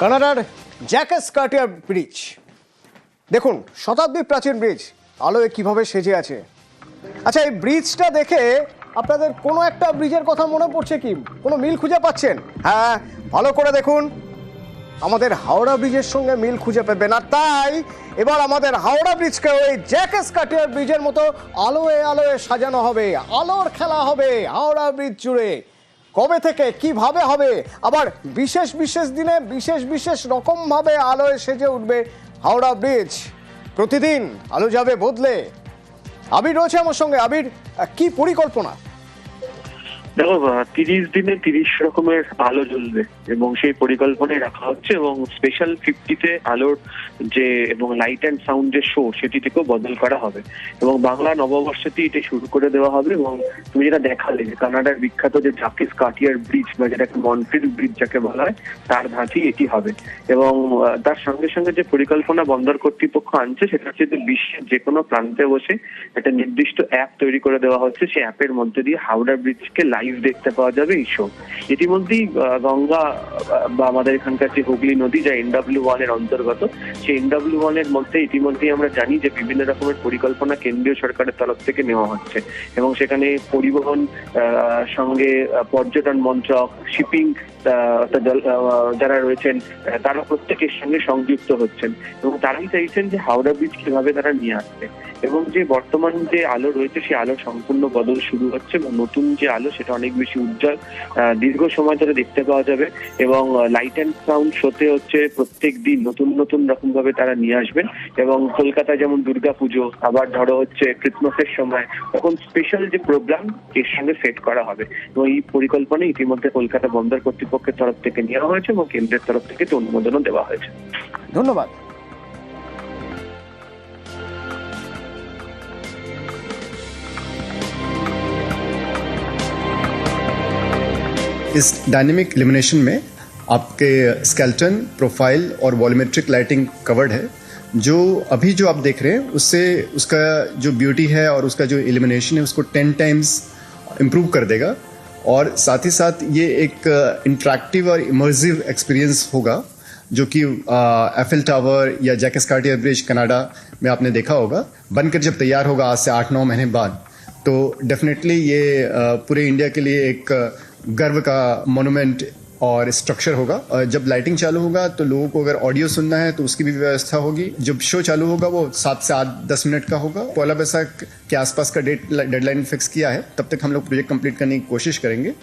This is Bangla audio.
কানাডার জ্যাকাস কার্টিয়ার ব্রিজ দেখুন, শতাব্দী প্রাচীন ব্রিজ আলোয় কিভাবে সেজে আছে। আচ্ছা, এই ব্রিজটা দেখে আপনাদের কোনো একটা ব্রিজের কথা মনে পড়ছে কি? কোনো মিল খুঁজে পাচ্ছেন? হ্যাঁ, ভালো করে দেখুন, আমাদের হাওড়া ব্রিজের সঙ্গে মিল খুঁজে পাবেন। আর তাই এবার আমাদের হাওড়া ব্রিজকে ওই জ্যাকাস কার্টিয়ার ব্রিজের মতো আলোয় আলোয় সাজানো হবে, আলোর খেলা হবে হাওড়া ব্রিজ জুড়ে। কবে থেকে কিভাবে হবে, আবার বিশেষ বিশেষ দিনে বিশেষ বিশেষ রকমভাবে আলোয় সেজে উঠবে হাওড়া ব্রিজ। প্রতিদিন আলো যাবে বদলে। আবির রয়েছে আমার সঙ্গে। আবির, কি পরিকল্পনা? দেখো, 30 দিনে 30 রকমের আলো জ্বলবে এবং সেই পরিকল্পনায় রাখা হচ্ছে, এবং স্পেশাল 50-তে আলোর যে এবং লাইট অ্যান্ড সাউন্ডের শো সেটি থেকেও বদল করা হবে এবং বাংলা নববর্ষেতেই এটা শুরু করে দেওয়া হবে। এবং তুমি যেটা দেখালে যে কানাডার বিখ্যাত যে জ্যাকাস কার্টিয়ার ব্রিজ বা যেটাকে মন্ট্রিল ব্রিজ যাকে বলা হয়, তার ধাঁচই এটি হবে। এবং তার সঙ্গে সঙ্গে যে পরিকল্পনা বন্দর কর্তৃপক্ষ আনছে সেটা হচ্ছে যে বিশ্বের যে কোনো প্রান্তে বসে একটা নির্দিষ্ট অ্যাপ তৈরি করে দেওয়া হচ্ছে। সেই অ্যাপের মধ্যে দিয়ে হাওড়া ব্রিজকে লাইভ দেখতে পাওয়া যাবে এই শো। ইতিমধ্যেই গঙ্গা বা আমাদের এখানকার যে হুগলি নদী, যা NW1 এর অন্তর্গত, সেই NW1 এর মধ্যে ইতিমধ্যেই আমরা জানি যে বিভিন্ন রকমের পরিকল্পনা কেন্দ্রীয় সরকারের তরফ থেকে নেওয়া হচ্ছে এবং সেখানে পরিবহন সঙ্গে পর্যটন মন্ত্রক, শিপিং যারা রয়েছেন তারা প্রত্যেকের সঙ্গে সংযুক্ত হচ্ছেন এবং তারাই চাইছেন যে হাওড়া ব্রিজ কিভাবে তারা নিয়ে আসবে এবং যে বর্তমান যে আলো রয়েছে সেই আলো সম্পূর্ণ বদল শুরু হচ্ছে এবং নতুন যে আলো সেটা অনেক বেশি উজ্জ্বল, দীর্ঘ সময় ধরে দেখতে পাওয়া যাবে এবং লাইট অ্যান্ড সাউন্ড শোতে হচ্ছে প্রত্যেক দিন নতুন নতুন রকম ভাবে তারা নিয়ে আসবেন। এবং কলকাতায় যেমন দুর্গাপুজো, আবার ধরো হচ্ছে ক্রিসমাসের সময়, তখন স্পেশাল যে প্রোগ্রাম এর সঙ্গে সেট করা হবে এবং এই পরিকল্পনা ইতিমধ্যে কলকাতা বন্দর কর্তৃপক্ষের তরফ থেকে নেওয়া হয়েছে এবং কেন্দ্রের তরফ থেকে অনুমোদনও দেওয়া হয়েছে। ধন্যবাদ। इस डायनेमिक इल्यूमिनेशन में आपके स्केलेटन, प्रोफाइल और वॉल्यूमेट्रिक लाइटिंग कवर्ड है। जो अभी जो आप देख रहे हैं उससे उसका जो ब्यूटी है और उसका जो इल्यूमिनेशन है उसको 10 टाइम्स इम्प्रूव कर देगा और साथ ही साथ ये एक इंटरेक्टिव और इमर्सिव एक्सपीरियंस होगा जो कि एफिल टावर या जैकस कार्टियर ब्रिज कनाडा में आपने देखा होगा। बनकर जब तैयार होगा आज से 8-9 महीने बाद, तो डेफिनेटली ये पूरे इंडिया के लिए एक गर्व का मोनूमेंट और स्ट्रक्चर होगा। जब लाइटिंग चालू होगा तो लोगों को अगर ऑडियो सुनना है तो उसकी भी व्यवस्था होगी। जब शो चालू होगा वो 7 से 8-10 मिनट का होगा। 1 बैसाख के आसपास का डेडलाइन फिक्स किया है, तब तक हम लोग प्रोजेक्ट कंप्लीट करने की कोशिश करेंगे।